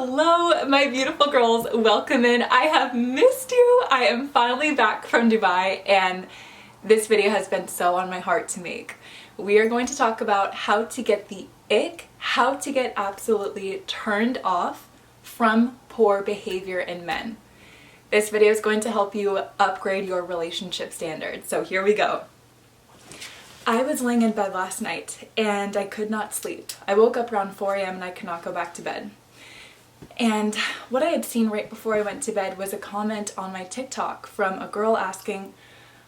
Hello, my beautiful girls. Welcome in. I have missed you. I am finally back from Dubai, and this video has been so on my heart to make. We are going to talk about how to get the ick, how to get absolutely turned off from poor behavior in men. This video is going to help you upgrade your relationship standards. So here we go. I was laying in bed last night and I could not sleep. I woke up around 4 a.m. and I could not go back to bed. And what I had seen right before I went to bed was a comment on my TikTok from a girl asking,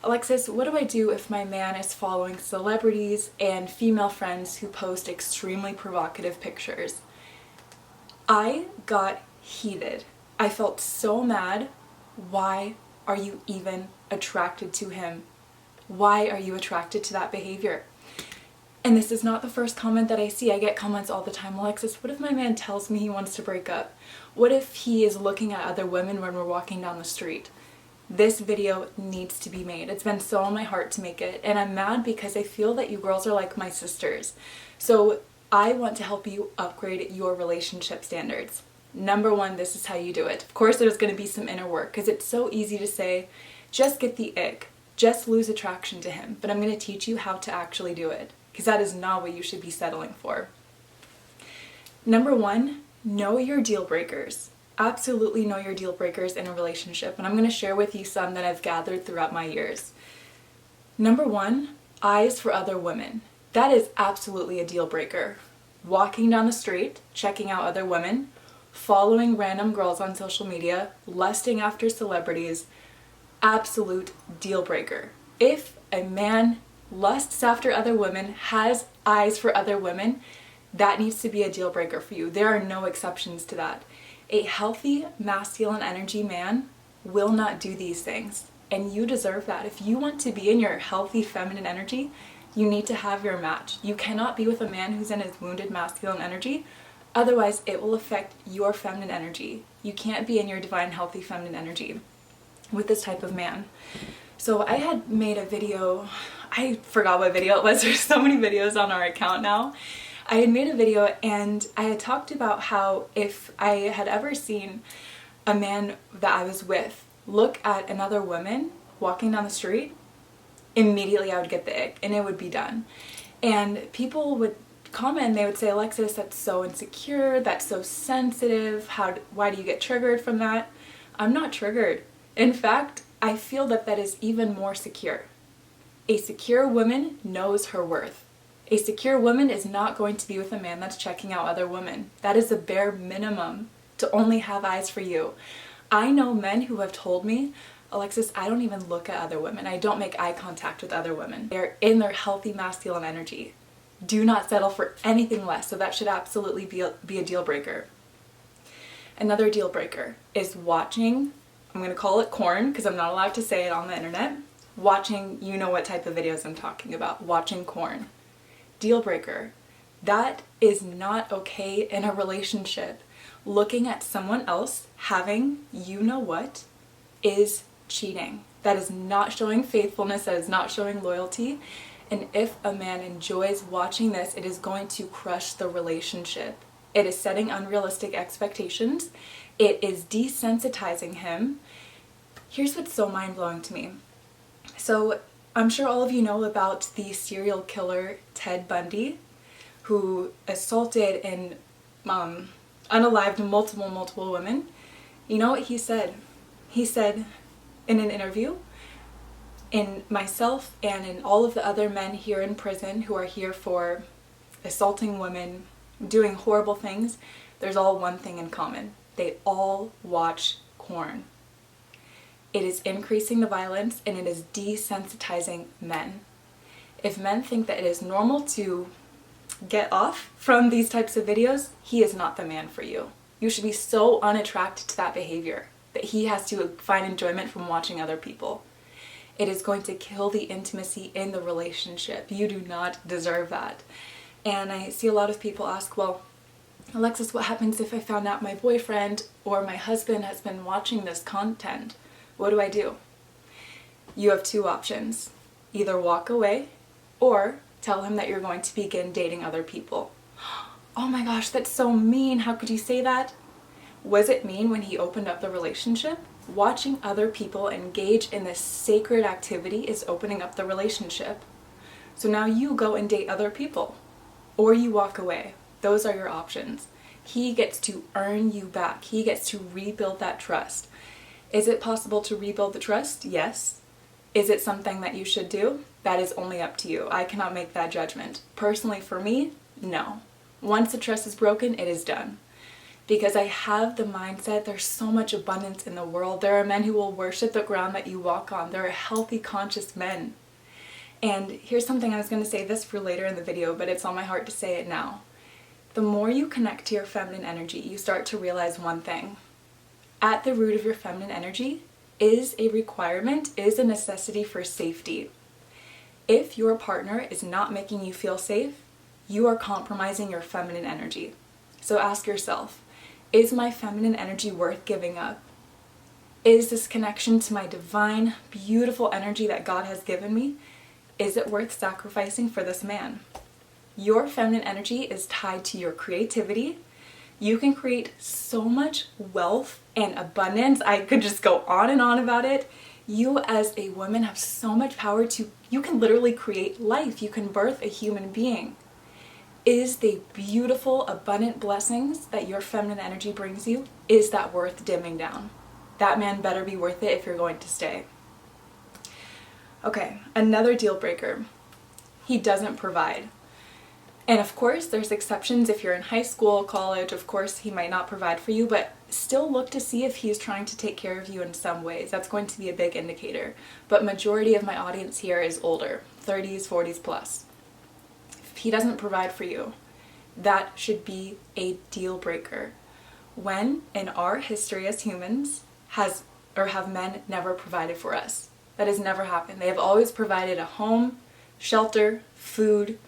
Alexis, what do I do if my man is following celebrities and female friends who post extremely provocative pictures? I got heated. I felt so mad. Why are you even attracted to him? Why are you attracted to that behavior? And this is not the first comment that I see. I get comments all the time. Alexis, what if my man tells me he wants to break up? What if he is looking at other women when we're walking down the street? This video needs to be made. It's been so on my heart to make it. And I'm mad because I feel that you girls are like my sisters. So I want to help you upgrade your relationship standards. Number one, this is how you do it. Of course, there's going to be some inner work because it's so easy to say, just get the ick. Just lose attraction to him, but I'm going to teach you how to actually do it, because that is not what you should be settling for. Number one, know your deal breakers. Absolutely know your deal breakers in a relationship, and I'm going to share with you some that I've gathered throughout my years. Number one, eyes for other women. That is absolutely a deal breaker. Walking down the street, checking out other women, following random girls on social media, lusting after celebrities, absolute deal breaker. If a man lusts after other women, has eyes for other women, that needs to be a deal breaker for you. There are no exceptions to that. A healthy masculine energy man will not do these things, and you deserve that. If you want to be in your healthy feminine energy, you need to have your match. You cannot be with a man who's in his wounded masculine energy, otherwise it will affect your feminine energy. You can't be in your divine healthy feminine energy with this type of man. So I had made a video, I forgot what video it was, there's so many videos on our account now. I had made a video and I had talked about how if I had ever seen a man that I was with look at another woman walking down the street, immediately I would get the ick and it would be done. And people would comment and they would say, Alexis, that's so insecure, that's so sensitive, why do you get triggered from that? I'm not triggered. In fact, I feel that that is even more secure. A secure woman knows her worth. A secure woman is not going to be with a man that's checking out other women. That is the bare minimum to only have eyes for you. I know men who have told me, Alexis, I don't even look at other women. I don't make eye contact with other women. They're in their healthy masculine energy. Do not settle for anything less, so that should absolutely be a deal breaker. Another deal breaker is watching, I'm going to call it corn because I'm not allowed to say it on the internet. Watching, you know what type of videos I'm talking about. Watching corn. Deal breaker. That is not okay in a relationship. Looking at someone else having you know what is cheating. That is not showing faithfulness. That is not showing loyalty. And if a man enjoys watching this, it is going to crush the relationship. It is setting unrealistic expectations. It is desensitizing him. Here's what's so mind-blowing to me. So I'm sure all of you know about the serial killer Ted Bundy, who assaulted and unalived multiple women. You know what he said? He said in an interview, in myself and in all of the other men here in prison who are here for assaulting women, doing horrible things, there's all one thing in common. They all watch porn. It is increasing the violence and it is desensitizing men. If men think that it is normal to get off from these types of videos, he is not the man for you. You should be so unattracted to that behavior that he has to find enjoyment from watching other people. It is going to kill the intimacy in the relationship. You do not deserve that. And I see a lot of people ask, well, Alexis, what happens if I found out my boyfriend or my husband has been watching this content? What do I do? You have two options. Either walk away or tell him that you're going to begin dating other people. Oh my gosh, that's so mean. How could you say that? What does it mean when he opened up the relationship? Watching other people engage in this sacred activity is opening up the relationship. So now you go and date other people, or you walk away. Those are your options. He gets to earn you back. He gets to rebuild that trust. Is it possible to rebuild the trust? Yes. Is it something that you should do? That is only up to you. I cannot make that judgment. Personally, for me, no. Once the trust is broken, it is done. Because I have the mindset, there's so much abundance in the world. There are men who will worship the ground that you walk on. There are healthy, conscious men. And here's something, I was going to say this for later in the video, but it's on my heart to say it now. The more you connect to your feminine energy, you start to realize one thing. At the root of your feminine energy is a requirement, is a necessity for safety. If your partner is not making you feel safe, you are compromising your feminine energy. So ask yourself, is my feminine energy worth giving up? Is this connection to my divine, beautiful energy that God has given me, is it worth sacrificing for this man? Your feminine energy is tied to your creativity. You can create so much wealth and abundance. I could just go on and on about it. You as a woman have so much power you can literally create life. You can birth a human being. Is the beautiful, abundant blessings that your feminine energy brings you, is that worth dimming down? That man better be worth it if you're going to stay. Okay, another deal breaker. He doesn't provide. And of course, there's exceptions. If you're in high school, college, of course, he might not provide for you, but still look to see if he's trying to take care of you in some ways. That's going to be a big indicator. But majority of my audience here is older, 30s, 40s plus. If he doesn't provide for you, that should be a deal breaker. When in our history as humans have men never provided for us? That has never happened. They have always provided a home, shelter, food,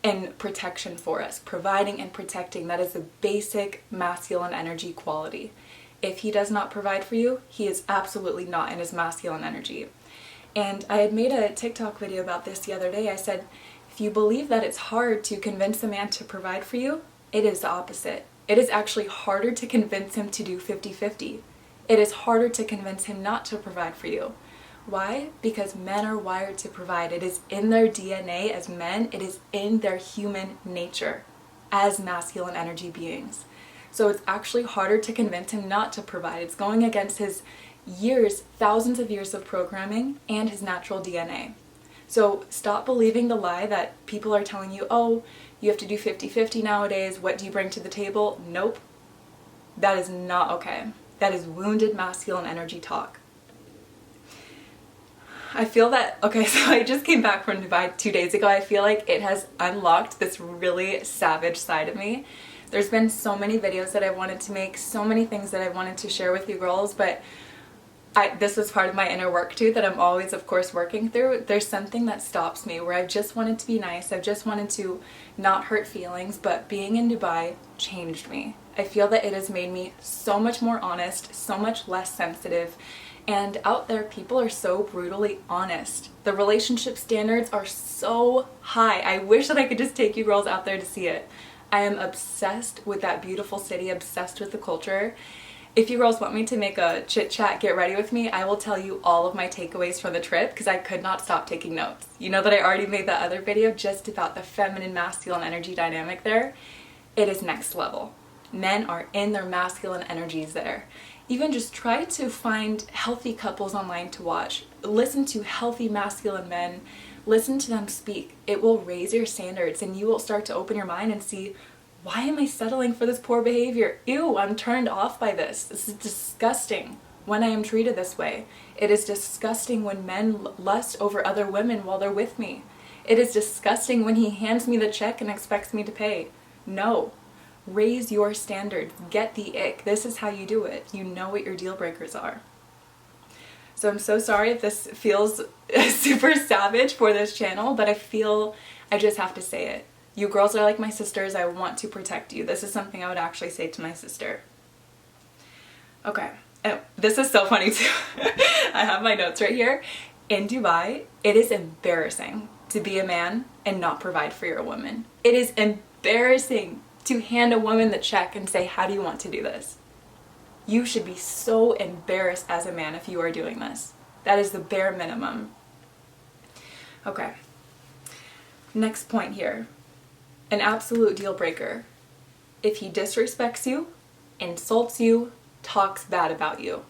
and protection for us. Providing and protecting, that is the basic masculine energy quality. If he does not provide for you, he is absolutely not in his masculine energy. And I had made a TikTok video about this the other day. I said, if you believe that it's hard to convince a man to provide for you, it is the opposite. It is actually harder to convince him to do 50-50. It is harder to convince him not to provide for you. Why? Because men are wired to provide. It is in their DNA as men. It is in their human nature as masculine energy beings. So it's actually harder to convince him not to provide. It's going against his years, thousands of years of programming and his natural DNA. So stop believing the lie that people are telling you, oh, you have to do 50-50 nowadays. What do you bring to the table? Nope. That is not okay. That is wounded masculine energy talk. I feel that, okay, so I just came back from Dubai 2 days ago. I feel like it has unlocked this really savage side of me. There's been so many videos that I wanted to make, so many things that I wanted to share with you girls, but this was part of my inner work too that I'm always, of course, working through. There's something that stops me where I've just wanted to be nice. I've just wanted to not hurt feelings, but being in Dubai changed me. I feel that it has made me so much more honest, so much less sensitive. And out there, people are so brutally honest. The relationship standards are so high. I wish that I could just take you girls out there to see it. I am obsessed with that beautiful city, obsessed with the culture. If you girls want me to make a chit chat, get ready with me, I will tell you all of my takeaways from the trip because I could not stop taking notes. You know that I already made that other video just about the feminine masculine energy dynamic there. It is next level. Men are in their masculine energies there. Even just try to find healthy couples online to watch. Listen to healthy masculine men. Listen to them speak. It will raise your standards and you will start to open your mind and see, why am I settling for this poor behavior? Ew, I'm turned off by this. This is disgusting when I am treated this way. It is disgusting when men lust over other women while they're with me. It is disgusting when he hands me the check and expects me to pay. No. Raise your standards. Get the ick. This is how you do it. You know what your deal breakers are. So I'm so sorry if this feels super savage for this channel, but I feel I just have to say it. You girls are like my sisters. I want to protect you. This is something I would actually say to my sister. Okay. Oh, this is so funny too. I have my notes right here. In Dubai, it is embarrassing to be a man and not provide for your woman. It is embarrassing to hand a woman the check and say, how do you want to do this? You should be so embarrassed as a man if you are doing this. That is the bare minimum. Okay. Next point here. An absolute deal breaker. If he disrespects you, insults you, talks bad about you.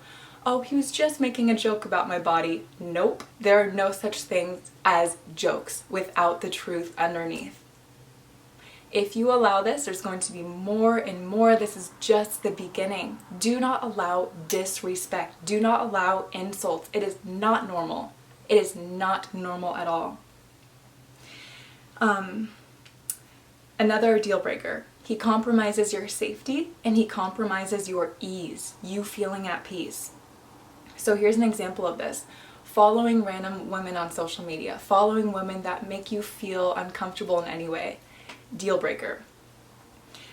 Oh, he was just making a joke about my body. Nope. There are no such things as jokes without the truth underneath. If you allow this, there's going to be more and more. This is just the beginning. Do not allow disrespect. Do not allow insults. It is not normal. It is not normal at all. Another deal breaker. He compromises your safety and he compromises your ease, you feeling at peace. So here's an example of this. Following random women on social media, following women that make you feel uncomfortable in any way. Deal breaker.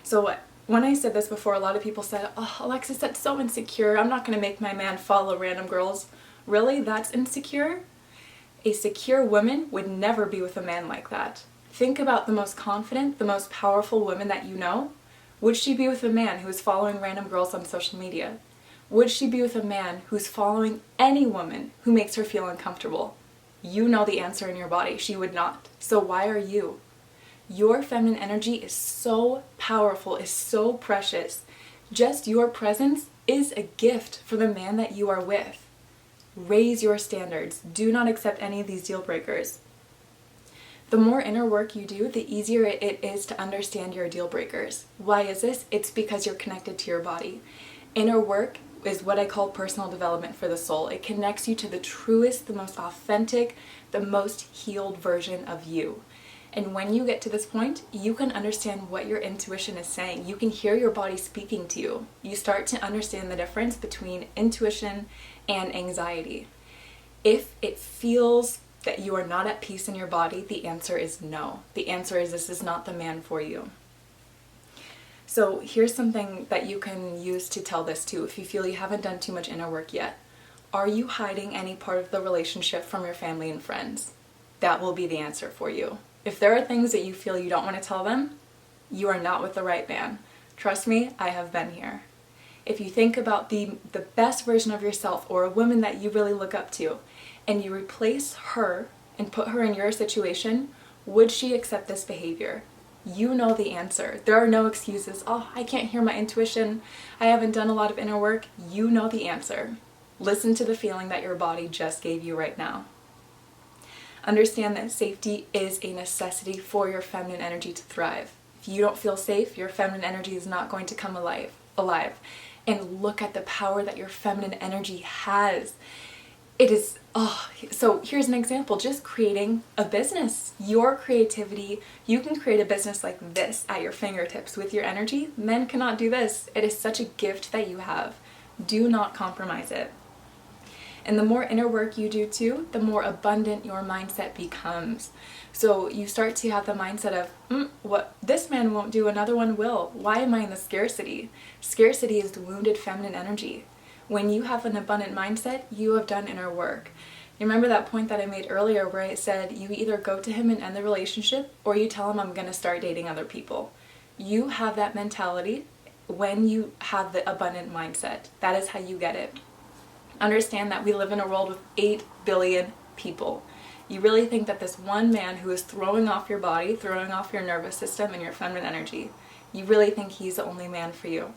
So when I said this before, a lot of people said, oh, Alexis, that's so insecure. I'm not going to make my man follow random girls. Really? That's insecure? A secure woman would never be with a man like that. Think about the most confident, the most powerful woman that you know. Would she be with a man who is following random girls on social media? Would she be with a man who's following any woman who makes her feel uncomfortable? You know the answer in your body. She would not. So why are you? Your feminine energy is so powerful, is so precious. Just your presence is a gift for the man that you are with. Raise your standards. Do not accept any of these deal breakers. The more inner work you do, the easier it is to understand your deal breakers. Why is this? It's because you're connected to your body. Inner work is what I call personal development for the soul. It connects you to the truest, the most authentic, the most healed version of you. And when you get to this point, you can understand what your intuition is saying. You can hear your body speaking to you. You start to understand the difference between intuition and anxiety. If it feels that you are not at peace in your body, the answer is no. The answer is this is not the man for you. So here's something that you can use to tell this too if you feel you haven't done too much inner work yet. Are you hiding any part of the relationship from your family and friends? That will be the answer for you. If there are things that you feel you don't want to tell them, you are not with the right man. Trust me, I have been here. If you think about the best version of yourself or a woman that you really look up to, and you replace her and put her in your situation, would she accept this behavior? You know the answer. There are no excuses. Oh, I can't hear my intuition. I haven't done a lot of inner work. You know the answer. Listen to the feeling that your body just gave you right now. Understand that safety is a necessity for your feminine energy to thrive. If you don't feel safe, your feminine energy is not going to come alive. And look at the power that your feminine energy has. It is, so here's an example, just creating a business. Your creativity, you can create a business like this at your fingertips with your energy. Men cannot do this. It is such a gift that you have. Do not compromise it. And the more inner work you do too, the more abundant your mindset becomes. So you start to have the mindset of, what this man won't do, another one will. Why am I in the scarcity? Scarcity is the wounded feminine energy. When you have an abundant mindset, you have done inner work. You remember that point that I made earlier where I said you either go to him and end the relationship or you tell him I'm going to start dating other people. You have that mentality when you have the abundant mindset. That is how you get it. Understand that we live in a world with 8 billion people. You really think that this one man who is throwing off your body, throwing off your nervous system and your feminine energy, you really think he's the only man for you?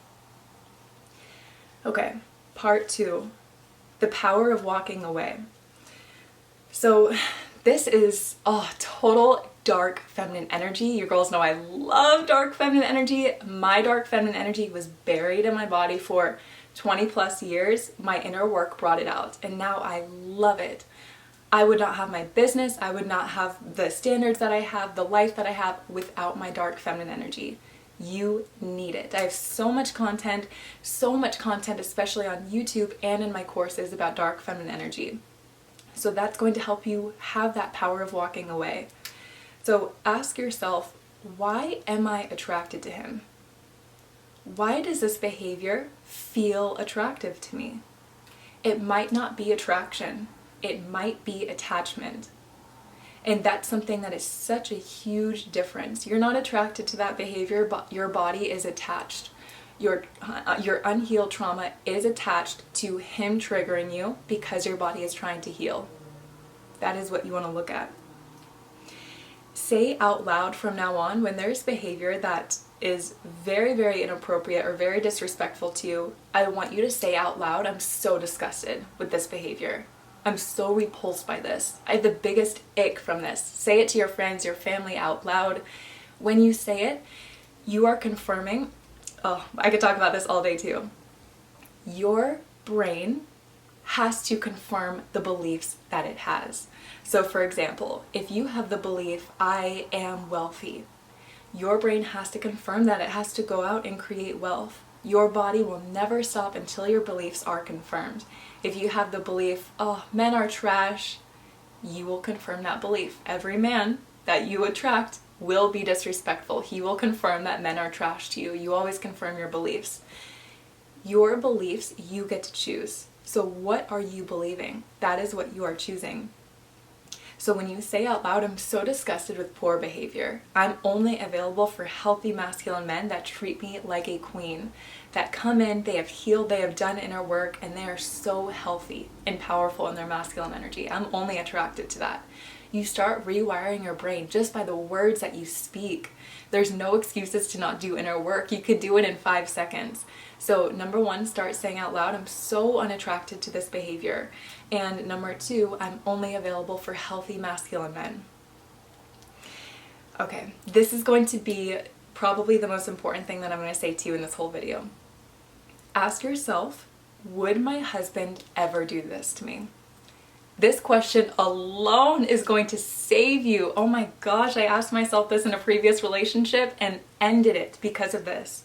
Okay, part 2, the power of walking away. So this is total dark feminine energy. You girls know I love dark feminine energy. My dark feminine energy was buried in my body for 20 plus years. My inner work brought it out and now I love it. I would not have my business, I would not have the standards that I have, the life that I have without my dark feminine energy. You need it. I have so much content especially on YouTube and in my courses about dark feminine energy. So that's going to help you have that power of walking away. So ask yourself, why am I attracted to him? Why does this behavior feel attractive to me? It might not be attraction. It might be attachment. And that's something that is such a huge difference. You're not attracted to that behavior, but your body is attached. Your unhealed trauma is attached to him triggering you because your body is trying to heal. That is what you want to look at. Say out loud from now on, when there's behavior that is very, very inappropriate or very disrespectful to you, I want you to say out loud, I'm so disgusted with this behavior. I'm so repulsed by this. I have the biggest ick from this. Say it to your friends, your family out loud. When you say it, you are confirming, oh, I could talk about this all day too. Your brain has to confirm the beliefs that it has. So for example, if you have the belief, I am wealthy, your brain has to confirm that. It has to go out and create wealth. Your body will never stop until your beliefs are confirmed. If you have the belief, oh, men are trash, you will confirm that belief. Every man that you attract will be disrespectful. He will confirm that men are trash to you. You always confirm your beliefs. Your beliefs, you get to choose. So what are you believing? That is what you are choosing. So when you say out loud, I'm so disgusted with poor behavior. I'm only available for healthy masculine men that treat me like a queen, that come in, they have healed, they have done inner work, and they are so healthy and powerful in their masculine energy. I'm only attracted to that. You start rewiring your brain just by the words that you speak. There's no excuses to not do inner work. You could do it in 5 seconds. So number 1, start saying out loud, I'm so unattracted to this behavior. And number 2, I'm only available for healthy masculine men. Okay, this is going to be probably the most important thing that I'm going to say to you in this whole video. Ask yourself, would my husband ever do this to me? This question alone is going to save you. Oh my gosh, I asked myself this in a previous relationship and ended it because of this.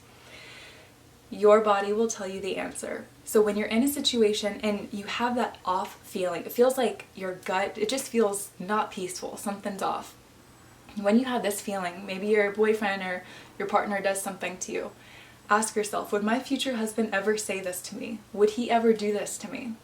Your body will tell you the answer. So when you're in a situation and you have that off feeling, it feels like your gut, it just feels not peaceful, something's off. When you have this feeling, maybe your boyfriend or your partner does something to you, ask yourself, would my future husband ever say this to me? Would he ever do this to me?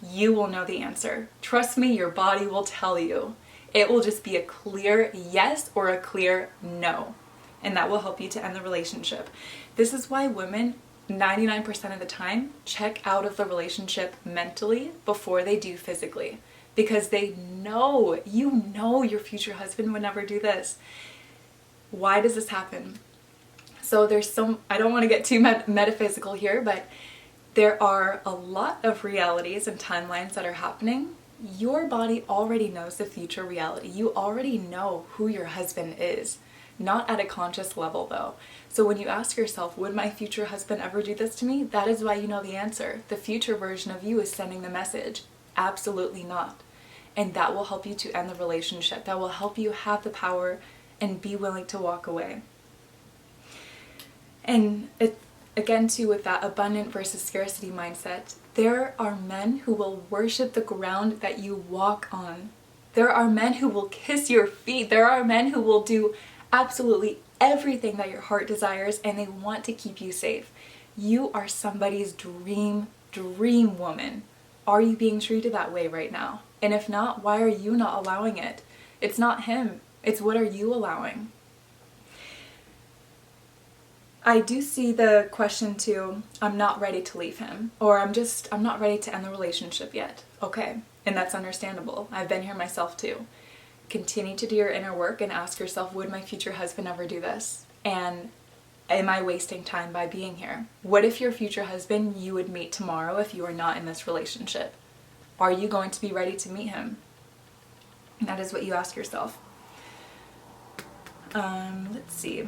You will know the answer. Trust me, your body will tell you. It will just be a clear yes or a clear no. And that will help you to end the relationship. This is why women, 99% of the time, check out of the relationship mentally before they do physically. Because they know, you know your future husband would never do this. Why does this happen? So there's some, I don't want to get too metaphysical here, but there are a lot of realities and timelines that are happening. Your body already knows the future reality. You already know who your husband is. Not at a conscious level though. So when you ask yourself, would my future husband ever do this to me? That is why you know the answer. The future version of you is sending the message. Absolutely not. And that will help you to end the relationship. That will help you have the power and be willing to walk away. And again too, with that abundant versus scarcity mindset, there are men who will worship the ground that you walk on. There are men who will kiss your feet. There are men who will do absolutely everything that your heart desires, and they want to keep you safe. You are somebody's dream woman. Are you being treated that way right now? And if not, why are you not allowing it? It's not him. It's what are you allowing? I do see the question too, I'm not ready to leave him, or I'm not ready to end the relationship yet. Okay, and that's understandable. I've been here myself too. Continue to do your inner work and ask yourself, would my future husband ever do this? And am I wasting time by being here? What if your future husband you would meet tomorrow if you are not in this relationship? Are you going to be ready to meet him? That is what you ask yourself. Let's see.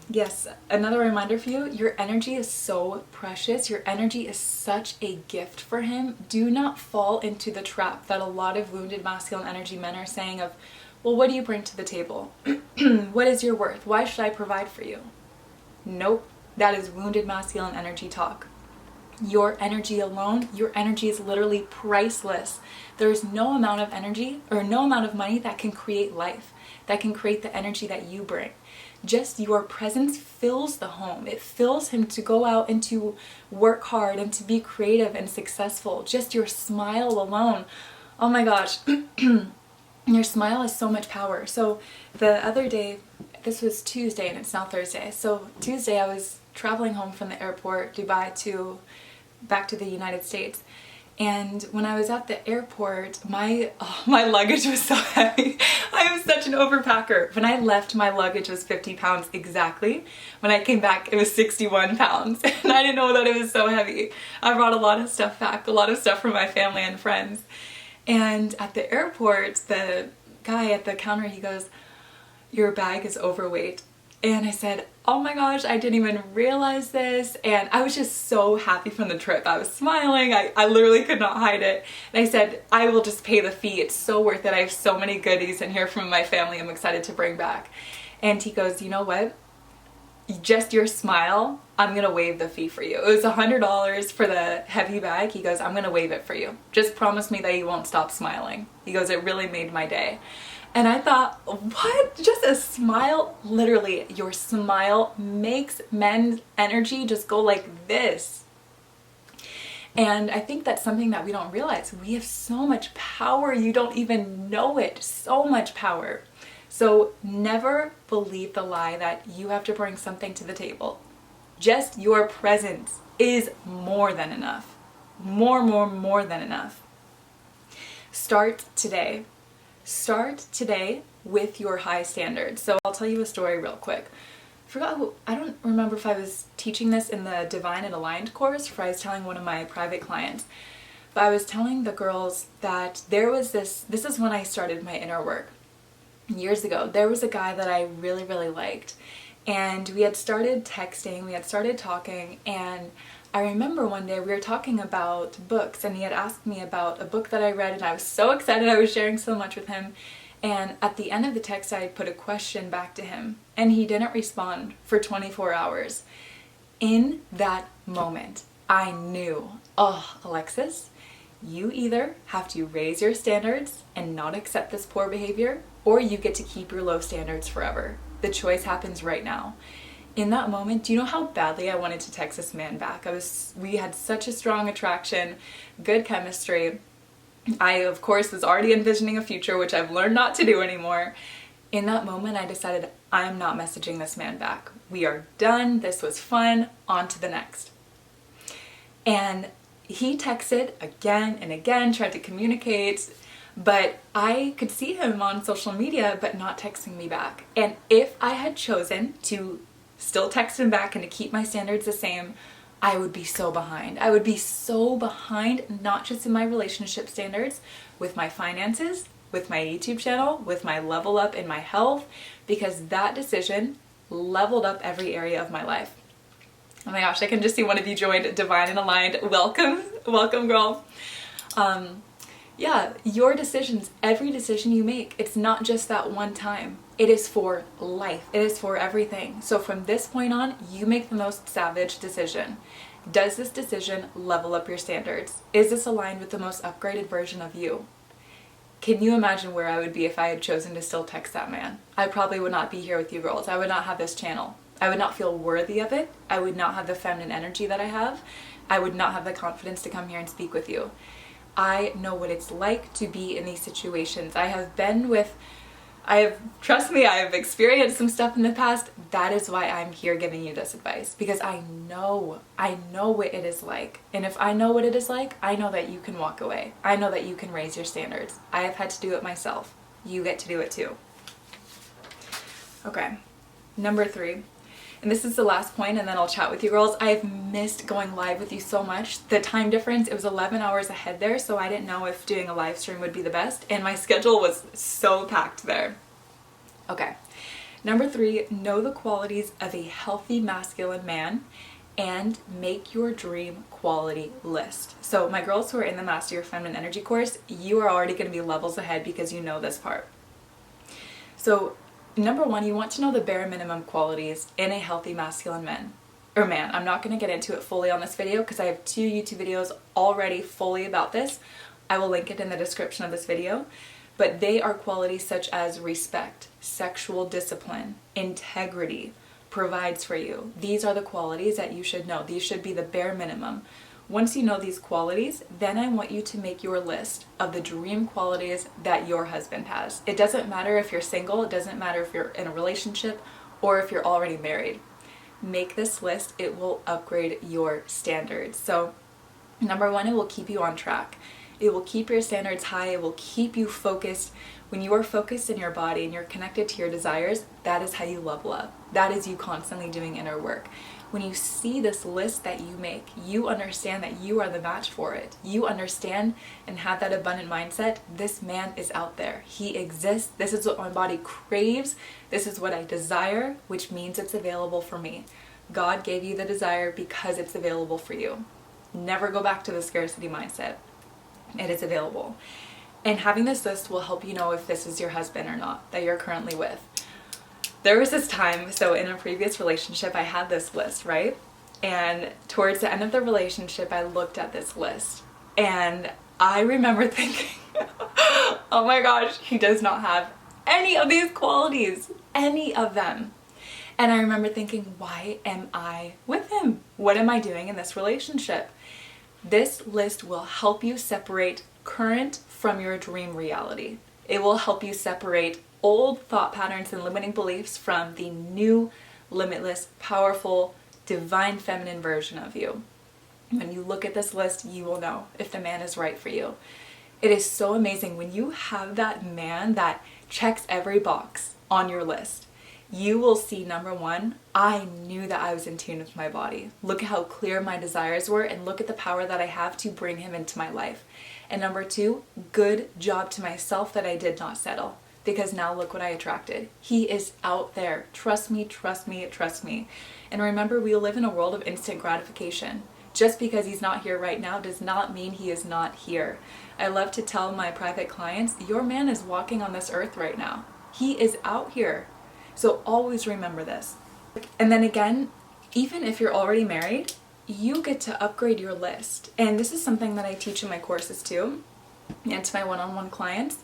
Yes, another reminder for you, your energy is so precious. Your energy is such a gift for him. Do not fall into the trap that a lot of wounded masculine energy men are saying of, well, what do you bring to the table? What is your worth? Why should I provide for you? Nope, that is wounded masculine energy talk. Your energy alone, your energy is literally priceless. There is no amount of energy or no amount of money that can create life, that can create the energy that you bring. Just your presence fills the home. It fills him to go out and to work hard and to be creative and successful. Just your smile alone. Oh my gosh. Your smile has so much power. So the other day, this was Tuesday and it's now Thursday. So Tuesday I was traveling home from the airport, Dubai, to back to the United States. And when I was at the airport, my luggage was so heavy. I am such an overpacker. When I left, my luggage was 50 pounds exactly. When I came back, it was 61 pounds. And I didn't know that it was so heavy. I brought a lot of stuff back, a lot of stuff from my family and friends. And at the airport, the guy at the counter, he goes, "Your bag is overweight." And I said, "Oh my gosh, I didn't even realize this." And I was just so happy from the trip. I was smiling. I literally could not hide it. And I said, "I will just pay the fee. It's so worth it. I have so many goodies in here from my family I'm excited to bring back." And he goes, "You know what? Just your smile, I'm gonna waive the fee for you." It was $100 for the heavy bag. He goes, "I'm gonna waive it for you. Just promise me that you won't stop smiling." He goes, "It really made my day." And I thought, what? Just a smile? Literally, your smile makes men's energy just go like this. And I think that's something that we don't realize. We have so much power, you don't even know it. So much power. So never believe the lie that you have to bring something to the table. Just your presence is more than enough. More than enough. Start today. Start today with your high standards. So I'll tell you a story real quick. I don't remember if I was teaching this in the Divine and Aligned course or if I was telling one of my private clients. But I was telling the girls that there was this is when I started my inner work. Years ago, there was a guy that I really, really liked. And we had started texting, we had started talking, and I remember one day we were talking about books and he had asked me about a book that I read and I was so excited. I was sharing so much with him. And at the end of the text, I put a question back to him and he didn't respond for 24 hours. In that moment, I knew, oh, Alexis, you either have to raise your standards and not accept this poor behavior, or you get to keep your low standards forever. The choice happens right now. In that moment, do you know how badly I wanted to text this man back? We had such a strong attraction, good chemistry. I, of course, was already envisioning a future, which I've learned not to do anymore. In that moment, I decided I'm not messaging this man back. We are done. This was fun. On to the next. And he texted again and again, tried to communicate, but I could see him on social media, but not texting me back. And if I had chosen to still text him back and to keep my standards the same, I would be so behind. I would be so behind, not just in my relationship standards, with my finances, with my YouTube channel, with my level up in my health, because that decision leveled up every area of my life. Oh my gosh, I can just see one of you joined Divine and Aligned. Welcome, welcome girl. Yeah, your decisions, every decision you make, it's not just that one time. It is for life. It is for everything. So from this point on, you make the most savage decision. Does this decision level up your standards? Is this aligned with the most upgraded version of you? Can you imagine where I would be if I had chosen to still text that man? I probably would not be here with you girls. I would not have this channel. I would not feel worthy of it. I would not have the feminine energy that I have. I would not have the confidence to come here and speak with you. I know what it's like to be in these situations. Trust me, I have experienced some stuff in the past. That is why I'm here giving you this advice, because I know what it is like. And if I know what it is like, I know that you can walk away. I know that you can raise your standards. I have had to do it myself. You get to do it too. Okay, number 3. And this is the last point, and then I'll chat with you girls. I've missed going live with you so much. The time difference, it was 11 hours ahead there, so I didn't know if doing a live stream would be the best, and my schedule was so packed there. Okay, number 3, know the qualities of a healthy masculine man and make your dream quality list. So my girls who are in the Master Your Feminine Energy course, you are already going to be levels ahead because you know this part. So number 1, you want to know the bare minimum qualities in a healthy masculine man. I'm not going to get into it fully on this video because I have 2 YouTube videos already fully about this. I will link it in the description of this video. But they are qualities such as respect, sexual discipline, integrity, provides for you. These are the qualities that you should know. These should be the bare minimum. Once you know these qualities, then I want you to make your list of the dream qualities that your husband has. It doesn't matter if you're single, it doesn't matter if you're in a relationship, or if you're already married. make this list. It will upgrade your standards. So number one, it will keep you on track. It will keep your standards high. It will keep you focused. When you are focused in your body and you're connected to your desires, that is how you level up. That is you constantly doing inner work. When you see this list that you make, you understand that you are the match for it. You understand and have that abundant mindset. This man is out there. He exists. This is what my body craves. This is what I desire, which means it's available for me. God gave you the desire because it's available for you. Never go back to the scarcity mindset. It is available. And having this list will help you know if this is your husband or not that you're currently with. There was this time, so in a previous relationship, I had this list, right? And towards the end of the relationship, I looked at this list and I remember thinking, oh my gosh, he does not have any of these qualities, any of them. And I remember thinking, why am I with him? What am I doing in this relationship? This list will help you separate current from your dream reality. It will help you separate old thought patterns and limiting beliefs from the new, limitless, powerful, divine feminine version of you. When you look at this list, you will know if the man is right for you. It is so amazing when you have that man that checks every box on your list. You will see, number one, I knew that I was in tune with my body. Look at how clear my desires were and look at the power that I have to bring him into my life. And number two, good job to myself that I did not settle. Because now look what I attracted. He is out there. Trust me, trust me, trust me. And remember, we live in a world of instant gratification. Just because he's not here right now does not mean he is not here. I love to tell my private clients, your man is walking on this earth right now. He is out here. So always remember this. And then again, even if you're already married, you get to upgrade your list. And this is something that I teach in my courses too, and to my one-on-one clients.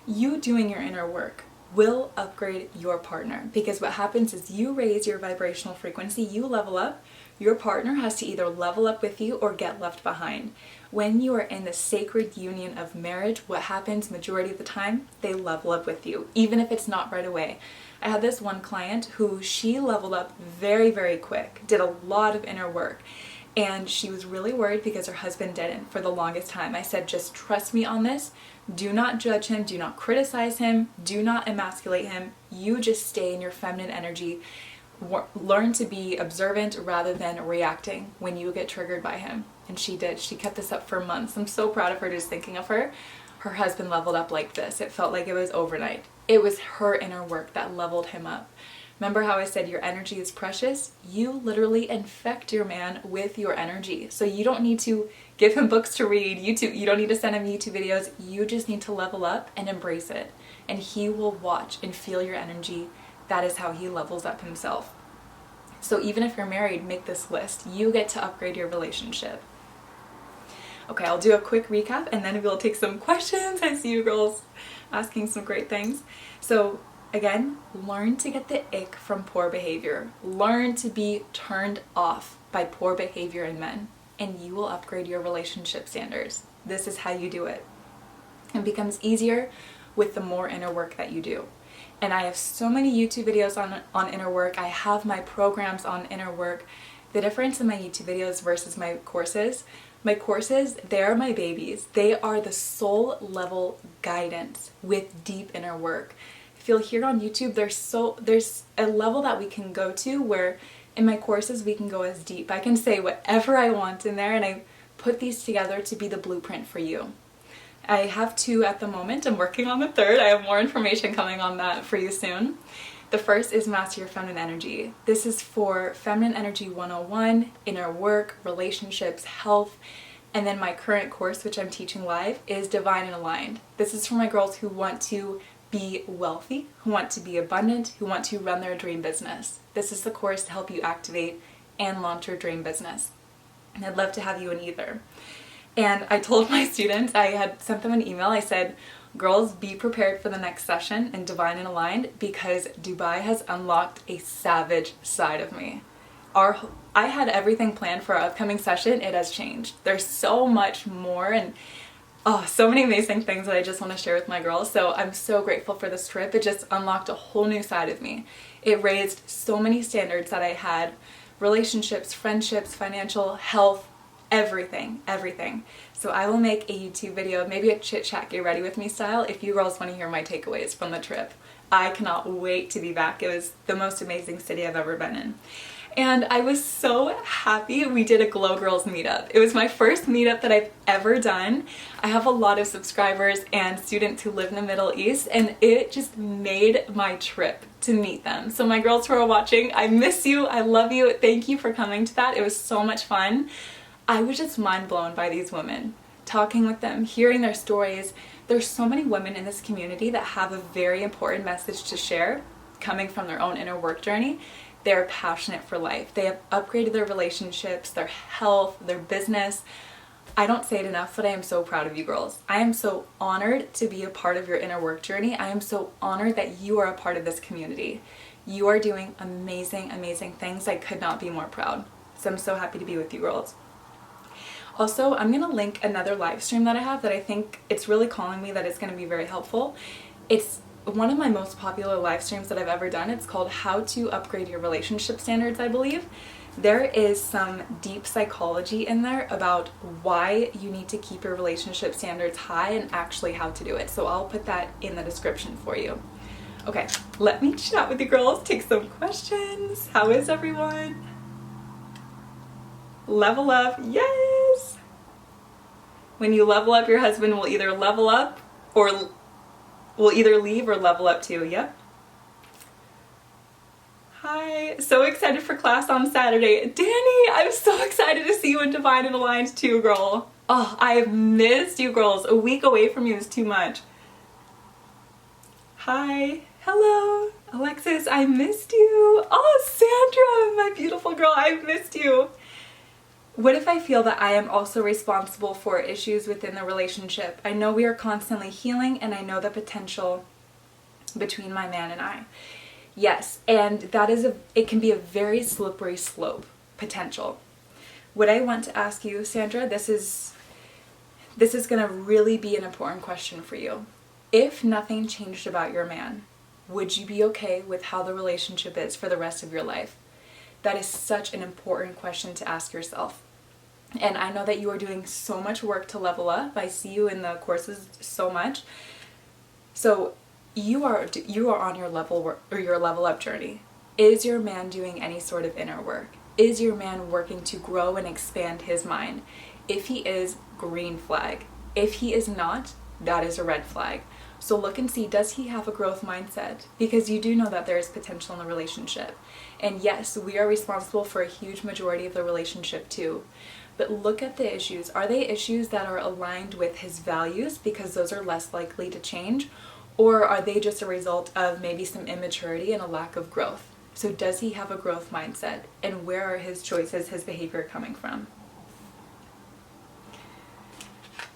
You doing your inner work will upgrade your partner, because what happens is you raise your vibrational frequency, you level up, your partner has to either level up with you or get left behind. When you are in the sacred union of marriage, what happens majority of the time, they level up with you, even if it's not right away. I had this one client who she leveled up very, very quick, did a lot of inner work. And she was really worried because her husband didn't for the longest time. I said, just trust me on this. Do not judge him. Do not criticize him. Do not emasculate him. You just stay in your feminine energy. Learn to be observant rather than reacting when you get triggered by him. And she did. She kept this up for months. I'm so proud of her just thinking of her. Her husband leveled up like this. It felt like it was overnight. It was her inner work that leveled him up. Remember how I said your energy is precious? You literally infect your man with your energy. So you don't need to give him books to read, you don't need to send him YouTube videos. You just need to level up and embrace it. And he will watch and feel your energy. That is how he levels up himself. So even if you're married, make this list. You get to upgrade your relationship. Okay, I'll do a quick recap and then we'll take some questions. I see you girls asking some great things. So again, learn to get the ick from poor behavior. Learn to be turned off by poor behavior in men, and you will upgrade your relationship standards. This is how you do it. It becomes easier with the more inner work that you do. And I have so many YouTube videos on inner work. I have my programs on inner work. The difference in my YouTube videos versus my courses, they are my babies. They are the soul level guidance with deep inner work. Feel here on YouTube, there's a level that we can go to where in my courses we can go as deep. I can say whatever I want in there, and I put these together to be the blueprint for you. I have 2 at the moment. I'm working on the 3rd. I have more information coming on that for you soon. The first is Master Your Feminine Energy. This is for Feminine Energy 101, inner work, relationships, health, and then my current course, which I'm teaching live, is Divine and Aligned. This is for my girls who want to be wealthy, who want to be abundant, who want to run their dream business. This is the course to help you activate and launch your dream business. And I'd love to have you in either. And I told my students, I had sent them an email, I said, girls, be prepared for the next session in Divine and Aligned because Dubai has unlocked a savage side of me. I had everything planned for our upcoming session. It has changed. There's so much more and so many amazing things that I just want to share with my girls. So I'm so grateful for this trip. It just unlocked a whole new side of me. It raised so many standards that I had relationships, friendships, financial, health, everything, everything. So I will make a YouTube video, maybe a chit chat, get ready with me style, if you girls want to hear my takeaways from the trip. I cannot wait to be back. It was the most amazing city I've ever been in. And I was so happy we did a Glow Girls meetup. It was my first meetup that I've ever done. I have a lot of subscribers and students who live in the Middle East, and it just made my trip to meet them. So my girls who are watching, I miss you, I love you, thank you for coming to that. It was so much fun. I was just mind blown by these women, talking with them, hearing their stories. There's so many women in this community that have a very important message to share, coming from their own inner work journey. They're passionate for life. They have upgraded their relationships, their health, their business. I don't say it enough, but I am so proud of you girls. I am so honored to be a part of your inner work journey. I am so honored that you are a part of this community. You are doing amazing, amazing things. I could not be more proud. So I'm so happy to be with you girls. Also, I'm going to link another live stream that I have that I think it's really calling me that it's going to be very helpful. It's one of my most popular live streams that I've ever done. It's called How to Upgrade Your Relationship Standards, I believe. There is some deep psychology in there about why you need to keep your relationship standards high and actually how to do it. So I'll put that in the description for you. Okay, let me chat with you girls, take some questions. How is everyone? Level up, yes! When you level up, your husband will either level up or will either leave or level up too, yep. Hi, so excited for class on Saturday. Danny, I'm so excited to see you in Divine and Aligned too, girl. Oh, I have missed you girls. A week away from you is too much. Hi, hello, Alexis, I missed you. Oh, Sandra, my beautiful girl, I've missed you. What if I feel that I am also responsible for issues within the relationship? I know we are constantly healing, and I know the potential between my man and I. Yes, and that is it can be a very slippery slope potential. What I want to ask you, Sandra, this is going to really be an important question for you. If nothing changed about your man, would you be okay with how the relationship is for the rest of your life? That is such an important question to ask yourself. And I know that you are doing so much work to level up. I see you in the courses so much. So you are on your level up journey. Is your man doing any sort of inner work? Is your man working to grow and expand his mind? If he is, green flag. If he is not, that is a red flag. So look and see, does he have a growth mindset? Because you do know that there is potential in the relationship. And yes, we are responsible for a huge majority of the relationship too. But look at the issues. Are they issues that are aligned with his values, because those are less likely to change? Or are they just a result of maybe some immaturity and a lack of growth? So does he have a growth mindset? And where are his choices, his behavior coming from?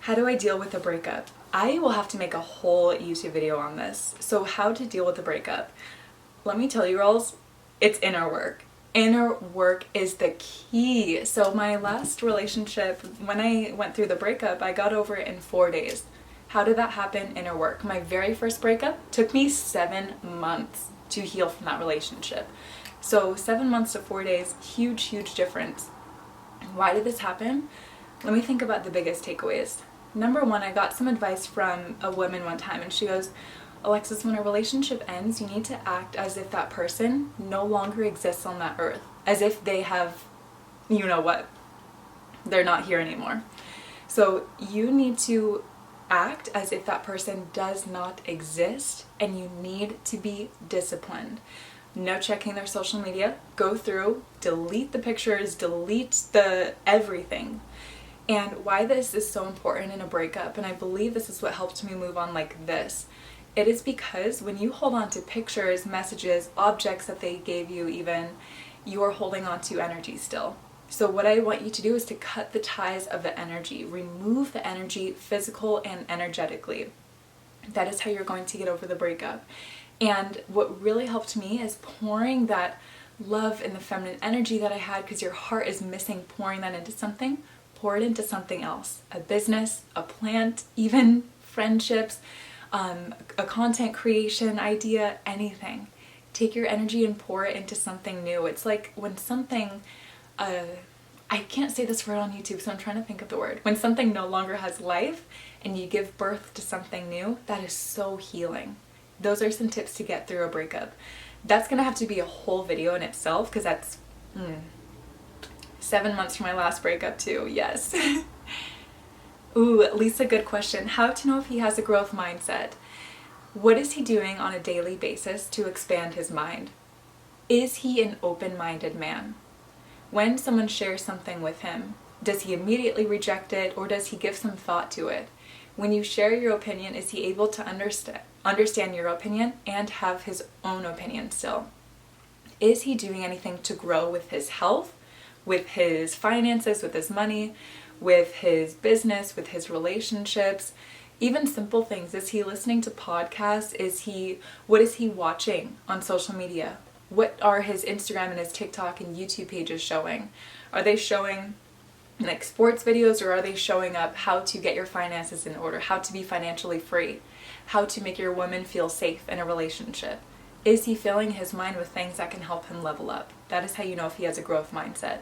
How do I deal with a breakup? I will have to make a whole YouTube video on this. So how to deal with a breakup. Let me tell you girls, it's inner work. Inner work is the key. So my last relationship, when I went through the breakup, I got over it in 4 days. How did that happen? Inner work. My very first breakup took me 7 months to heal from that relationship. So 7 months to 4 days, huge, huge difference. Why did this happen? Let me think about the biggest takeaways. Number one, I got some advice from a woman one time, and she goes, Alexis, when a relationship ends, you need to act as if that person no longer exists on that earth. As if they have, you know what, they're not here anymore. So you need to act as if that person does not exist, and you need to be disciplined. No checking their social media. Go through, delete the pictures, delete the everything. And why this is so important in a breakup, and I believe this is what helped me move on like this, it is because when you hold on to pictures, messages, objects that they gave you even, you are holding on to energy still. So what I want you to do is to cut the ties of the energy, remove the energy physical and energetically. That is how you're going to get over the breakup. And what really helped me is pouring that love and the feminine energy that I had, because your heart is missing pouring that into something, pour it into something else. A business, a plant, even friendships, a content creation idea, anything. take your energy and pour it into something new. It's like when something, I can't say this word on YouTube, so I'm trying to think of the word. When something no longer has life and you give birth to something new, that is so healing. Those are some tips to get through a breakup. That's gonna have to be a whole video in itself, because that's 7 months from my last breakup too, yes. Ooh, Lisa, good question. How to know if he has a growth mindset? What is he doing on a daily basis to expand his mind? Is he an open-minded man? When someone shares something with him, does he immediately reject it, or does he give some thought to it? When you share your opinion, is he able to understand your opinion and have his own opinion still? Is he doing anything to grow with his health, with his finances, with his money, with his business, with his relationships? Even simple things. Is he listening to podcasts? What is he watching on social media? What are his Instagram and his TikTok and YouTube pages showing? Are they showing like sports videos, or are they showing up how to get your finances in order, how to be financially free, how to make your woman feel safe in a relationship? Is he filling his mind with things that can help him level up? That is how you know if he has a growth mindset,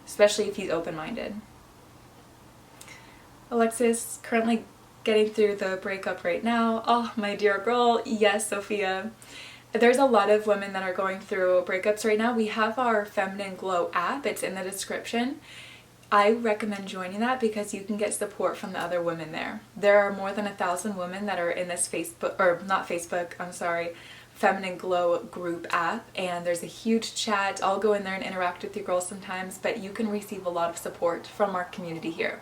especially if he's open-minded. Alexis, currently getting through the breakup right now. Oh, my dear girl. Yes, Sophia. There's a lot of women that are going through breakups right now. We have our Feminine Glow app. It's in the description. I recommend joining that because you can get support from the other women there. There are more than 1,000 women that are in this Feminine Glow group app, and there's a huge chat. I'll go in there and interact with you girls sometimes, but you can receive a lot of support from our community here.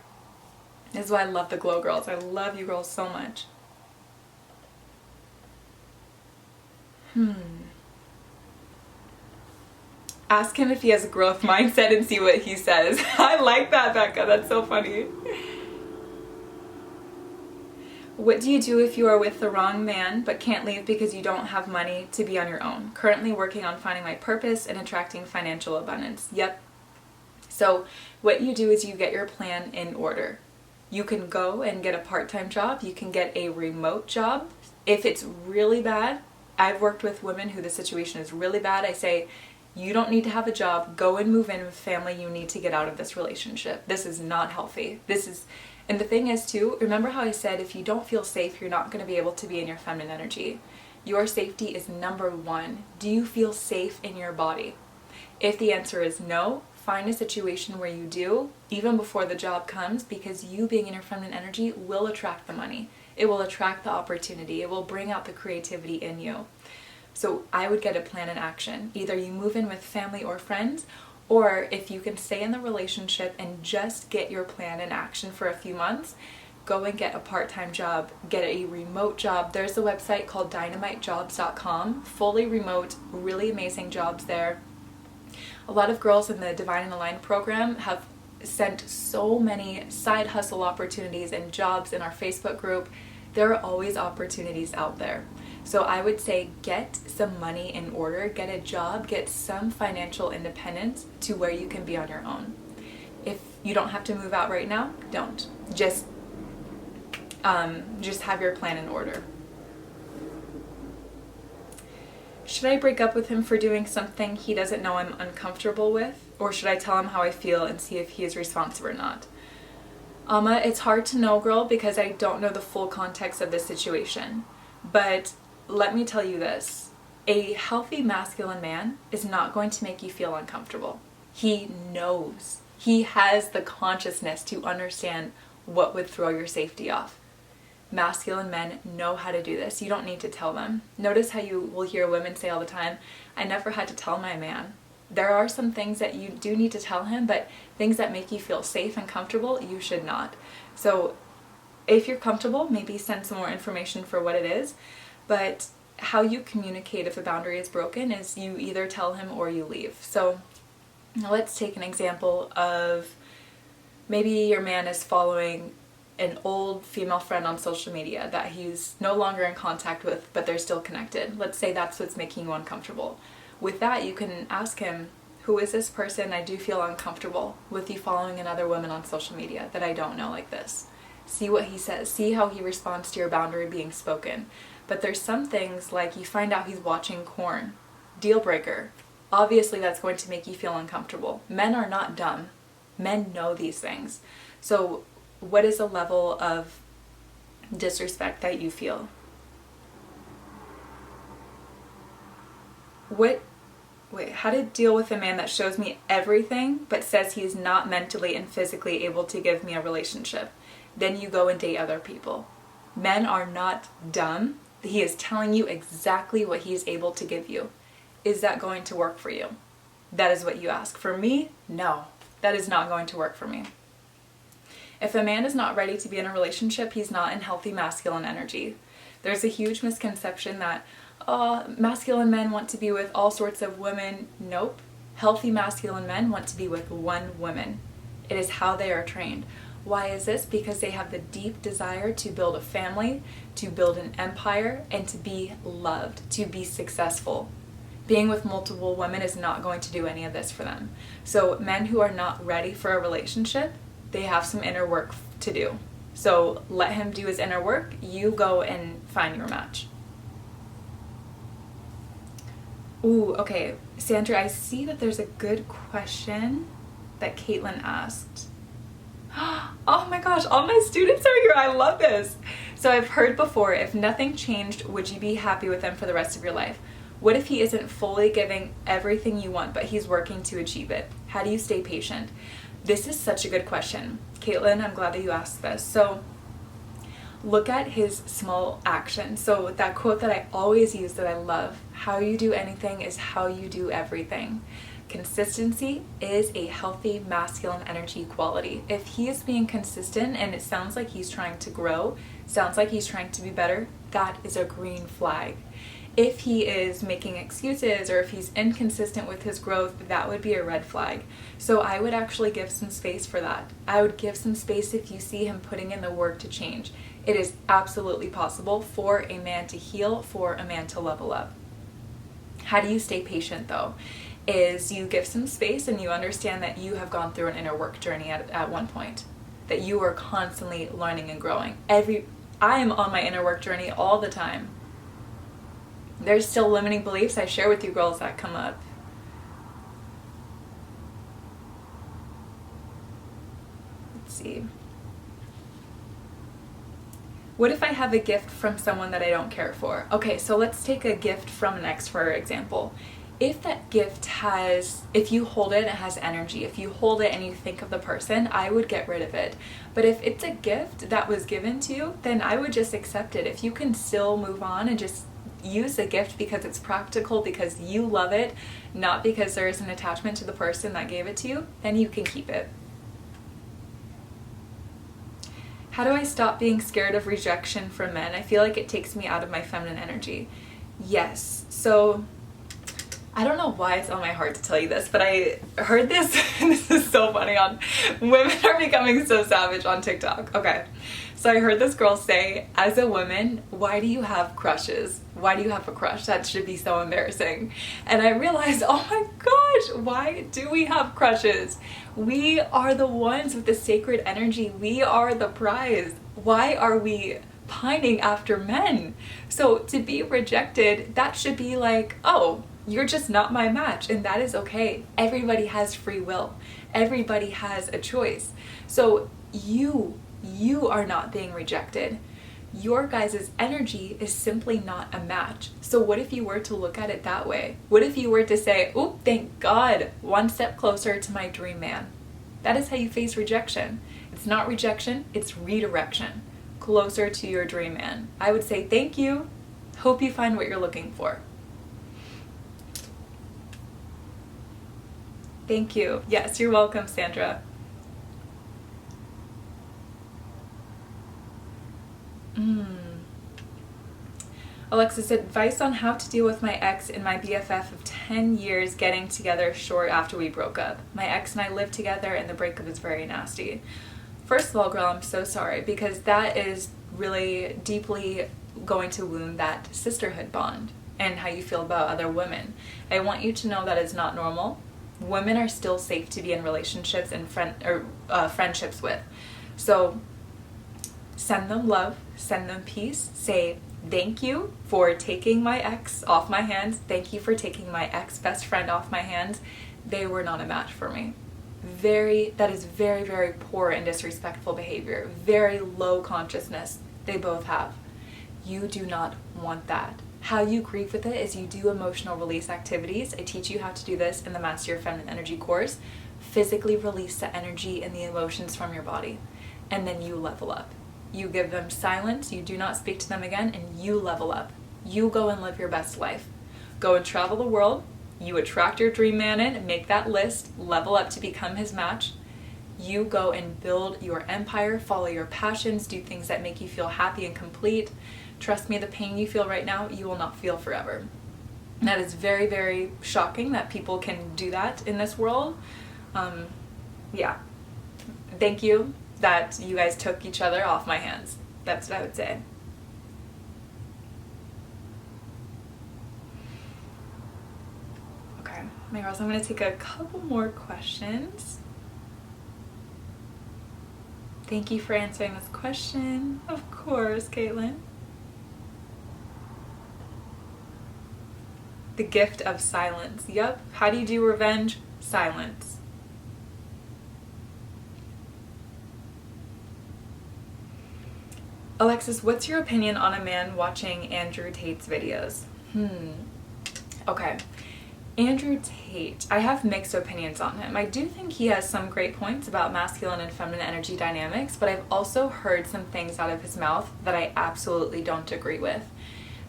This is why I love the Glow girls. I love you girls so much. Ask him if he has a growth mindset and see what he says. I like that, Becca. That's so funny. What do you do if you are with the wrong man but can't leave because you don't have money to be on your own? Currently working on finding my purpose and attracting financial abundance. Yep. So what you do is you get your plan in order. You can go and get a part-time job. You can get a remote job. If it's really bad, I've worked with women who the situation is really bad. I say, you don't need to have a job. Go and move in with family. You need to get out of this relationship. This is not healthy. And the thing is too, remember how I said if you don't feel safe, you're not going to be able to be in your feminine energy. Your safety is number one. Do you feel safe in your body? If the answer is no, find a situation where you do, even before the job comes, because you being in your feminine energy will attract the money. It will attract the opportunity. It will bring out the creativity in you. So I would get a plan in action. Either you move in with family or friends, or if you can stay in the relationship and just get your plan in action for a few months, go and get a part-time job, get a remote job. There's a website called dynamitejobs.com, fully remote, really amazing jobs there. A lot of girls in the Divine and Aligned program have sent so many side hustle opportunities and jobs in our Facebook group. There are always opportunities out there. So I would say get some money in order, get a job, get some financial independence to where you can be on your own. If you don't have to move out right now, don't. Just have your plan in order. Should I break up with him for doing something he doesn't know I'm uncomfortable with? Or should I tell him how I feel and see if he is responsive or not? Alma, it's hard to know, girl, because I don't know the full context of the situation. But let me tell you this. A healthy masculine man is not going to make you feel uncomfortable. He knows. He has the consciousness to understand what would throw your safety off. Masculine men know how to do this. You don't need to tell them. Notice how you will hear women say all the time, I never had to tell my man. There are some things that you do need to tell him, but things that make you feel safe and comfortable, you should not. So if you're comfortable, maybe send some more information for what it is. But how you communicate if a boundary is broken is you either tell him or you leave. So now let's take an example of maybe your man is following an old female friend on social media that he's no longer in contact with, but they're still connected. Let's say that's what's making you uncomfortable. With that, you can ask him, who is this person? I do feel uncomfortable with you following another woman on social media that I don't know like this. See what he says. See how he responds to your boundary being spoken. But there's some things like you find out he's watching porn. deal breaker. Obviously that's going to make you feel uncomfortable. Men are not dumb. Men know these things. So what is the level of disrespect that you feel? How to deal with a man that shows me everything but says he is not mentally and physically able to give me a relationship. Then you go and date other people. Men are not dumb. He is telling you exactly what he is able to give you. Is that going to work for you? That is what you ask. For me, no. That is not going to work for me. If a man is not ready to be in a relationship, he's not in healthy masculine energy. There's a huge misconception that masculine men want to be with all sorts of women. Nope. Healthy masculine men want to be with one woman. It is how they are trained. Why is this? Because they have the deep desire to build a family, to build an empire, and to be loved, to be successful. Being with multiple women is not going to do any of this for them. So men who are not ready for a relationship, they have some inner work to do. So let him do his inner work. You go and find your match. Ooh, okay. Sandra, I see that there's a good question that Caitlin asked. Oh my gosh, all my students are here. I love this. So I've heard before, if nothing changed, would you be happy with him for the rest of your life? What if he isn't fully giving everything you want, but he's working to achieve it? How do you stay patient? This is such a good question. Caitlin, I'm glad that you asked this. So look at his small action. So that quote that I always use that I love, how you do anything is how you do everything. Consistency is a healthy masculine energy quality. If he is being consistent and it sounds like he's trying to grow, sounds like he's trying to be better, that is a green flag. If he is making excuses or if he's inconsistent with his growth, that would be a red flag. So I would actually give some space for that. I would give some space if you see him putting in the work to change. It is absolutely possible for a man to heal, for a man to level up. How do you stay patient though? Is you give some space and you understand that you have gone through an inner work journey at one point, that you are constantly learning and growing. I am on my inner work journey all the time. There's still limiting beliefs I share with you girls that come up. Let's see. What if I have a gift from someone that I don't care for? Okay, so let's take a gift from an ex for example. If that gift if you hold it, it has energy. If you hold it and you think of the person, I would get rid of it. But if it's a gift that was given to you, then I would just accept it. If you can still move on and just use the gift because it's practical, because you love it, not because there is an attachment to the person that gave it to you, then you can keep it. How do I stop being scared of rejection from men? I feel like it takes me out of my feminine energy. Yes, so I don't know why it's on my heart to tell you this, but I heard this, and this is so funny, on women are becoming so savage on TikTok. Okay, so I heard this girl say, as a woman, why do you have crushes? Why do you have a crush? That should be so embarrassing. And I realized, oh my gosh, why do we have crushes? We are the ones with the sacred energy. We are the prize. Why are we pining after men? So to be rejected, that should be like, oh, you're just not my match, and that is okay. Everybody has free will. Everybody has a choice. So you are not being rejected. Your guys' energy is simply not a match. So what if you were to look at it that way? What if you were to say, oh, thank God, one step closer to my dream man? That is how you face rejection. It's not rejection, it's redirection. Closer to your dream man. I would say thank you. Hope you find what you're looking for. Thank you. Yes, you're welcome, Sandra. Alexis, advice on how to deal with my ex and my BFF of 10 years getting together short after we broke up. My ex and I live together and the breakup is very nasty. First of all, girl, I'm so sorry, because that is really deeply going to wound that sisterhood bond and how you feel about other women. I want you to know that it's not normal. Women are still safe to be in relationships and friendships with. So send them love, send them peace, say, Thank you for taking my ex off my hands. Thank you for taking my ex-best friend off my hands. They were not a match for me. That is very, very poor and disrespectful behavior. Very low consciousness they both have. You do not want that. How you grieve with it is you do emotional release activities. I teach you how to do this in the Master Your Feminine Energy course. Physically release the energy and the emotions from your body, and then you level up. You give them silence, you do not speak to them again, and you level up. You go and live your best life. Go and travel the world. You attract your dream man in, make that list, level up to become his match. You go and build your empire, follow your passions, do things that make you feel happy and complete. Trust me, the pain you feel right now, you will not feel forever. That is very, very shocking that people can do that in this world. Yeah. Thank you that you guys took each other off my hands. That's what I would say. Okay, my girls, I'm going to take a couple more questions. Thank you for answering this question. Of course, Caitlin. The gift of silence. Yep. How do you do revenge? Silence. Alexis, what's your opinion on a man watching Andrew Tate's videos? Okay. Andrew Tate, I have mixed opinions on him. I do think he has some great points about masculine and feminine energy dynamics, but I've also heard some things out of his mouth that I absolutely don't agree with.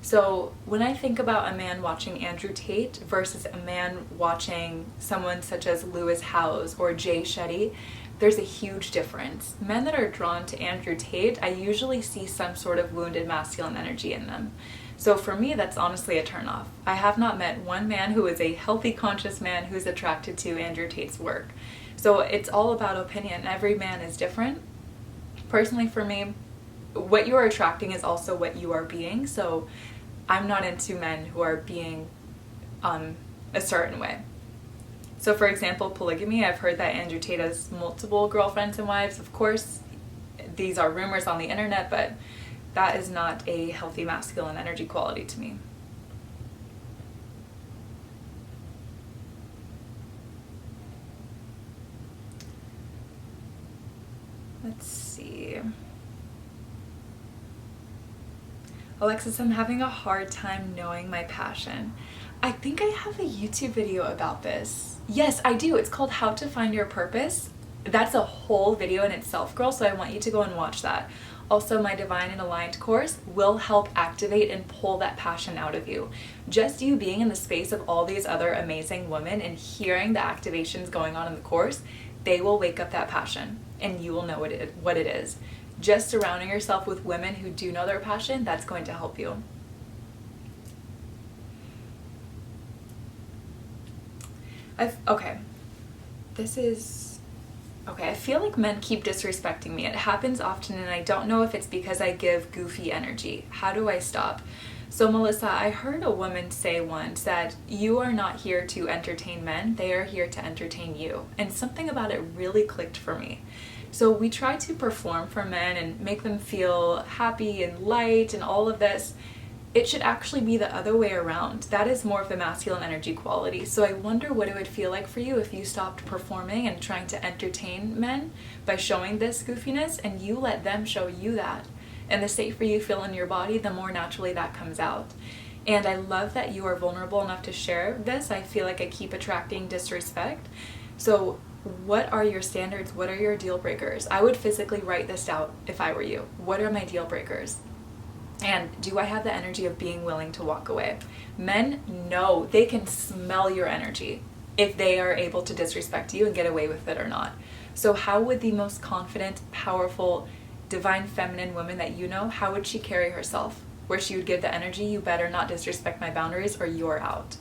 So when I think about a man watching Andrew Tate versus a man watching someone such as Lewis Howes or Jay Shetty, there's a huge difference. Men that are drawn to Andrew Tate, I usually see some sort of wounded masculine energy in them. So for me, that's honestly a turnoff. I have not met one man who is a healthy, conscious man who's attracted to Andrew Tate's work. So it's all about opinion. Every man is different. Personally, for me, what you are attracting is also what you are being. So I'm not into men who are being a certain way. So for example, polygamy, I've heard that Andrew Tate has multiple girlfriends and wives. Of course, these are rumors on the internet, but that is not a healthy masculine energy quality to me. Let's see. Alexis, I'm having a hard time knowing my passion. I think I have a YouTube video about this. Yes, I do. It's called How to Find Your Purpose. That's a whole video in itself, girl, so I want you to go and watch that. Also, my Divine and Aligned course will help activate and pull that passion out of you. Just you being in the space of all these other amazing women and hearing the activations going on in the course, they will wake up that passion and you will know what it is. Just surrounding yourself with women who do know their passion, that's going to help you. Okay, I feel like men keep disrespecting me. It happens often and I don't know if it's because I give goofy energy. How do I stop? So Melissa, I heard a woman say once that you are not here to entertain men, they are here to entertain you. And something about it really clicked for me. So we try to perform for men and make them feel happy and light and all of this. It should actually be the other way around. That is more of the masculine energy quality. So I wonder what it would feel like for you if you stopped performing and trying to entertain men by showing this goofiness and you let them show you that. And the safer you feel in your body, the more naturally that comes out. And I love that you are vulnerable enough to share this. I feel like I keep attracting disrespect. So what are your standards? What are your deal breakers? I would physically write this out if I were you. What are my deal breakers? And do I have the energy of being willing to walk away? Men know, they can smell your energy if they are able to disrespect you and get away with it or not. So how would the most confident, powerful, divine feminine woman that you know, how would she carry herself? Where she would give the energy, you better not disrespect my boundaries or you're out.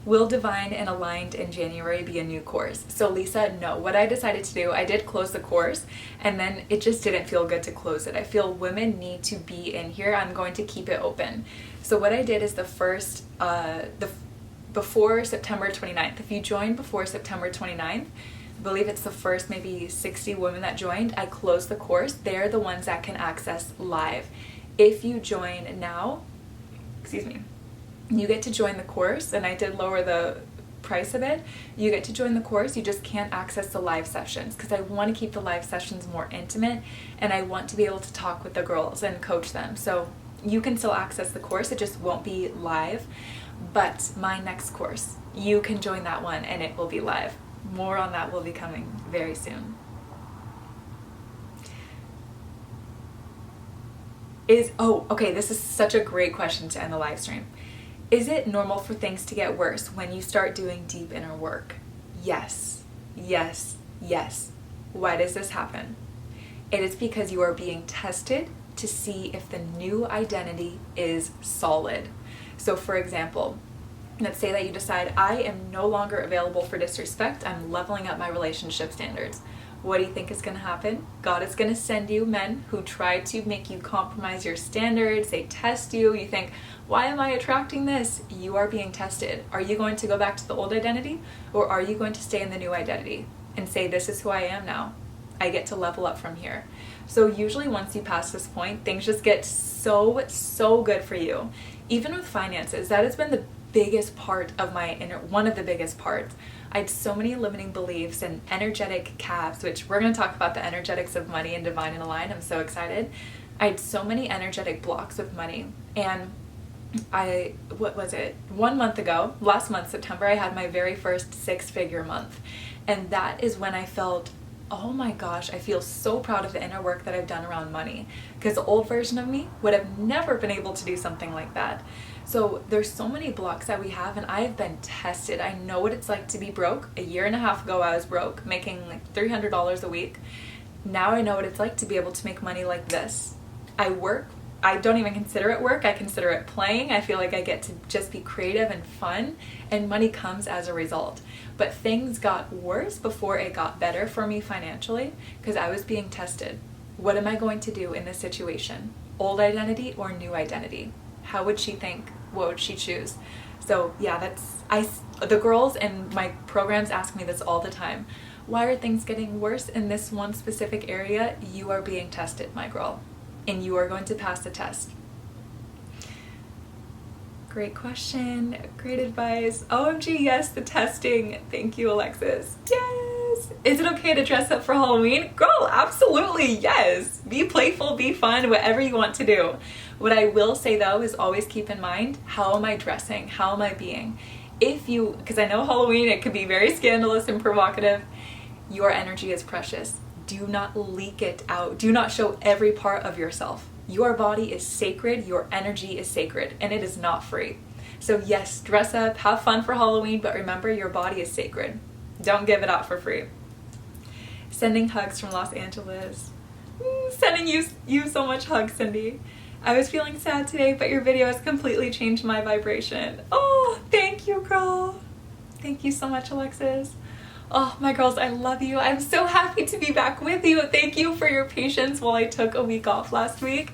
Will Divine and Aligned in January be a new course? So Lisa, no. What I decided to do, I did close the course and then it just didn't feel good to close it. I feel women need to be in here. I'm going to keep it open. So what I did is before September 29th, if you join before September 29th, believe it's the first maybe 60 women that joined, I closed the course. They're the ones that can access live. If you join now, excuse me, you get to join the course, and I did lower the price of it. You get to join the course, you just can't access the live sessions because I want to keep the live sessions more intimate, and I want to be able to talk with the girls and coach them. So you can still access the course, it just won't be live. But my next course, you can join that one and it will be live. More on that will be coming very soon. Okay, this is such a great question to end the live stream. Is it normal for things to get worse when you start doing deep inner work? Yes, yes, yes. Why does this happen? It is because you are being tested to see if the new identity is solid. So for example, let's say that you decide, I am no longer available for disrespect, I'm leveling up my relationship standards. What do you think is going to happen? God is going to send you men who try to make you compromise your standards. They test you. You think, why am I attracting this? You are being tested. Are you going to go back to the old identity, or are you going to stay in the new identity and say, this is who I am now? I get to level up from here. So usually once you pass this point, things just get so good for you. Even with finances, that has been the biggest part of my one of the biggest parts. I had so many limiting beliefs and energetic caps, which we're going to talk about the energetics of money and divine and aligned. I'm so excited. I had so many energetic blocks with money, and what was it? 1 month ago, last month, September, I had my very first 6-figure month. And that is when I felt, oh my gosh, I feel so proud of the inner work that I've done around money, because the old version of me would have never been able to do something like that. So there's so many blocks that we have, and I have been tested. I know what it's like to be broke. A year and a half ago, I was broke, making like $300 a week. Now I know what it's like to be able to make money like this. I work. I don't even consider it work. I consider it playing. I feel like I get to just be creative and fun, and money comes as a result. But things got worse before it got better for me financially, because I was being tested. What am I going to do in this situation? Old identity or new identity? How would she think? What would she choose? So yeah, the girls in my programs ask me this all the time. Why are things getting worse in this one specific area? You are being tested, my girl, and you are going to pass the test. Great question, great advice. OMG, yes, the testing. Thank you, Alexis. Yes. Is it okay to dress up for Halloween? Girl, absolutely, yes. Be playful, be fun, whatever you want to do. What I will say though is always keep in mind, how am I dressing? How am I being? Because I know Halloween, it could be very scandalous and provocative. Your energy is precious. Do not leak it out. Do not show every part of yourself. Your body is sacred, your energy is sacred, and it is not free. So yes, dress up, have fun for Halloween, but remember your body is sacred. Don't give it out for free. Sending hugs from Los Angeles. Sending you so much hugs, Cindy. I was feeling sad today, but your video has completely changed my vibration. Oh, thank you, girl. Thank you so much, Alexis. Oh, my girls, I love you. I'm so happy to be back with you. Thank you for your patience while I took a week off last week.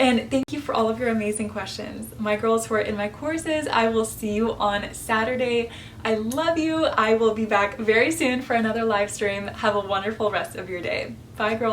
And thank you for all of your amazing questions. My girls who are in my courses, I will see you on Saturday. I love you. I will be back very soon for another live stream. Have a wonderful rest of your day. Bye, girls.